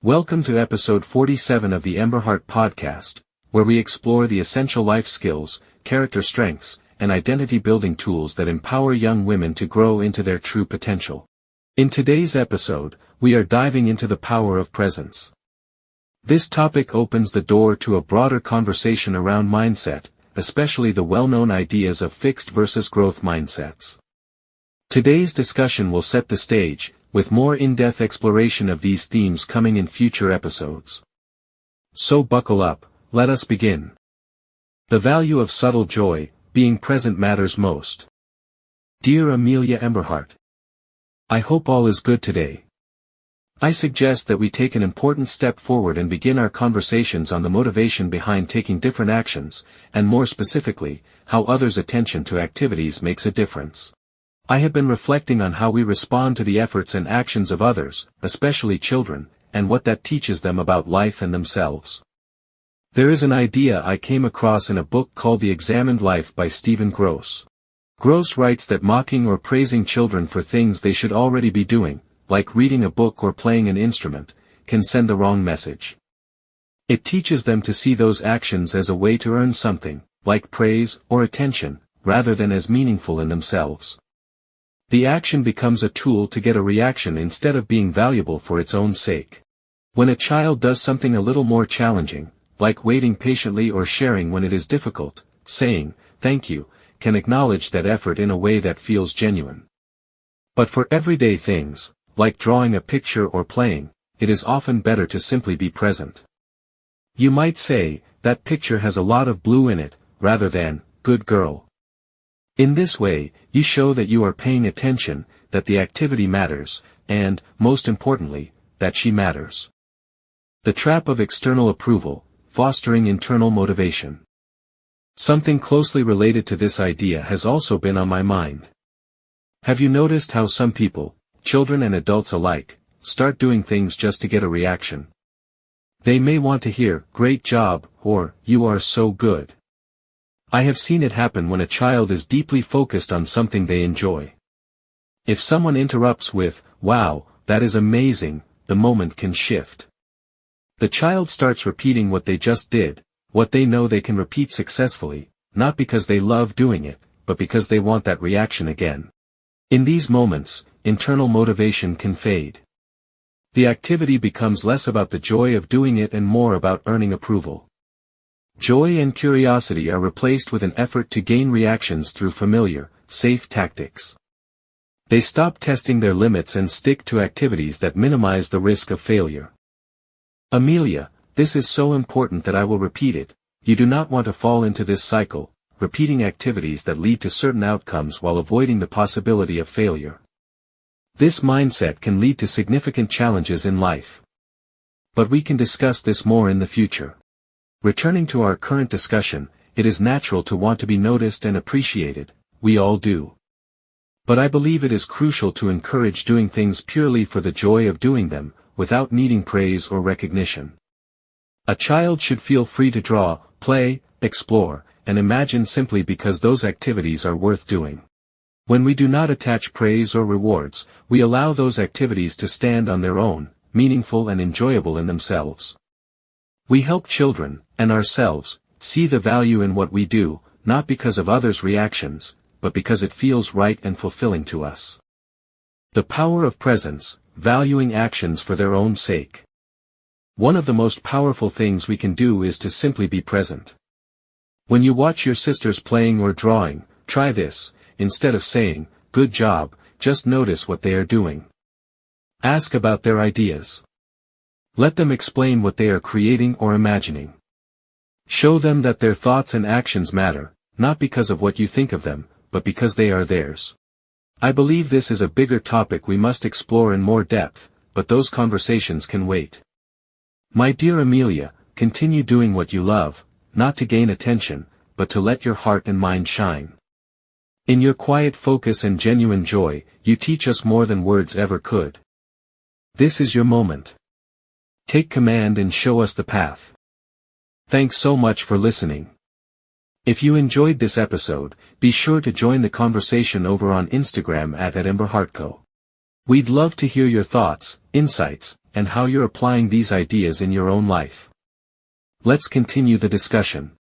Welcome to episode 47 of the Emberhart podcast, where we explore the essential life skills, character strengths, and identity-building tools that empower young women to grow into their true potential. In today's episode, we are diving into the power of presence. This topic opens the door to a broader conversation around mindset, especially the well-known ideas of fixed versus growth mindsets. Today's discussion will set the stage, with more in-depth exploration of these themes coming in future episodes. So buckle up, let us begin. The value of subtle joy, being present matters most. Dear Amelia Emberhart, I hope all is good today. I suggest that we take an important step forward and begin our conversations on the motivation behind taking different actions, and more specifically, how others' attention to activities makes a difference. I have been reflecting on how we respond to the efforts and actions of others, especially children, and what that teaches them about life and themselves. There is an idea I came across in a book called The Examined Life by Stephen Grosz. Grosz writes that mocking or praising children for things they should already be doing, like reading a book or playing an instrument, can send the wrong message. It teaches them to see those actions as a way to earn something, like praise or attention, rather than as meaningful in themselves. The action becomes a tool to get a reaction instead of being valuable for its own sake. When a child does something a little more challenging, like waiting patiently or sharing when it is difficult, saying, "Thank you," can acknowledge that effort in a way that feels genuine. But for everyday things, like drawing a picture or playing, it is often better to simply be present. You might say, "That picture has a lot of blue in it," rather than, "Good girl." In this way, you show that you are paying attention, that the activity matters, and, most importantly, that she matters. The trap of external approval, fostering internal motivation. Something closely related to this idea has also been on my mind. Have you noticed how some people, children and adults alike, start doing things just to get a reaction? They may want to hear, "Great job," or, "You are so good." I have seen it happen when a child is deeply focused on something they enjoy. If someone interrupts with, "Wow, that is amazing," the moment can shift. The child starts repeating what they just did, what they know they can repeat successfully, not because they love doing it, but because they want that reaction again. In these moments, internal motivation can fade. The activity becomes less about the joy of doing it and more about earning approval. Joy and curiosity are replaced with an effort to gain reactions through familiar, safe tactics. They stop testing their limits and stick to activities that minimize the risk of failure. Amelia, this is so important that I will repeat it. You do not want to fall into this cycle, repeating activities that lead to certain outcomes while avoiding the possibility of failure. This mindset can lead to significant challenges in life. But we can discuss this more in the future. Returning to our current discussion, it is natural to want to be noticed and appreciated, we all do. But I believe it is crucial to encourage doing things purely for the joy of doing them, without needing praise or recognition. A child should feel free to draw, play, explore, and imagine simply because those activities are worth doing. When we do not attach praise or rewards, we allow those activities to stand on their own, meaningful and enjoyable in themselves. We help children, and ourselves, see the value in what we do, not because of others' reactions, but because it feels right and fulfilling to us. The power of presence, valuing actions for their own sake. One of the most powerful things we can do is to simply be present. When you watch your sisters playing or drawing, try this. Instead of saying, "Good job," just notice what they are doing. Ask about their ideas. Let them explain what they are creating or imagining. Show them that their thoughts and actions matter, not because of what you think of them, but because they are theirs. I believe this is a bigger topic we must explore in more depth, but those conversations can wait. My dear Amelia, continue doing what you love, not to gain attention, but to let your heart and mind shine. In your quiet focus and genuine joy, you teach us more than words ever could. This is your moment. Take command and show us the path. Thanks so much for listening. If you enjoyed this episode, be sure to join the conversation over on Instagram at Emberhartco. We'd love to hear your thoughts, insights, and how you're applying these ideas in your own life. Let's continue the discussion.